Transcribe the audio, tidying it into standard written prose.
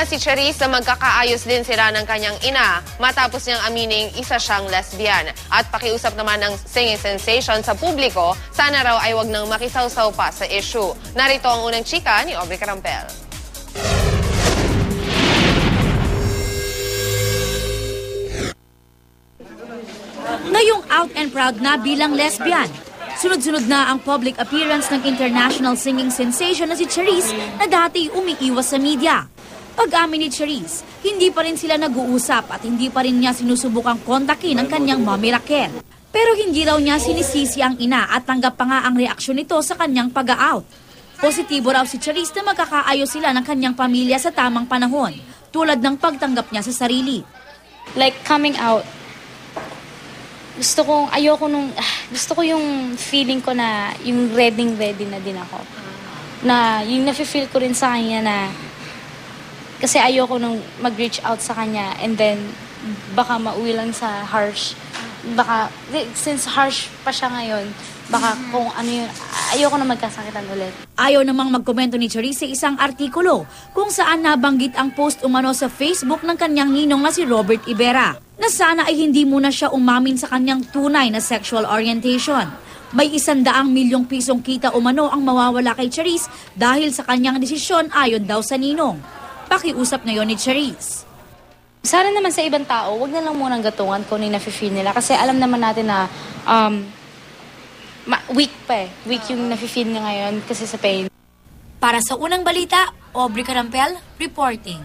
Nila si Charisse na magkakaayos din sila ng kanyang ina matapos niyang amining isa siyang lesbian. At pakiusap naman ng singing sensation sa publiko, sana raw ay wag nang makisawsaw pa sa issue. Narito ang unang chika ni Aubrey Carampel. Ngayong out and proud na bilang lesbian. Sunod-sunod na ang public appearance ng international singing sensation na si Charisse na dati umiiwas sa media. Pag-amin ni Charisse, hindi pa rin sila nag-uusap at hindi pa rin niya sinusubukang kontakin ang kanyang mommy Raquel. Pero hindi raw niya sinisisi ang ina at tanggap pa nga ang reaksyon nito sa kanyang pag-out. Positibo raw si Charisse na magkakaayos sila ng kanyang pamilya sa tamang panahon, tulad ng pagtanggap niya sa sarili. Like coming out, gusto ko yung feeling ko na yung ready na din ako. Na yung nafe-feel ko rin sa kanya na kasi ayoko nung mag-reach out sa kanya and then baka mauwi lang sa harsh. Baka, since harsh pa siya ngayon, baka kung ano yun, ayoko na magkasakitan ulit. Ayaw namang magkomento ni Charisse sa isang artikulo kung saan nabanggit ang post umano sa Facebook ng kanyang ninong na si Robert Ibera na sana ay hindi muna siya umamin sa kanyang tunay na sexual orientation. May 100 milyong pisong kita umano ang mawawala kay Charisse dahil sa kanyang desisyon ayon daw sa ninong. Pakiusap ngayon ni Charisse. Sana naman sa ibang tao, wag na lang munang gatungan kung ano yung nafe-feel nila kasi alam naman natin na weak pa eh. Weak yung nafe-feel niya ngayon kasi sa pain. Para sa unang balita, Aubrey Carampel reporting.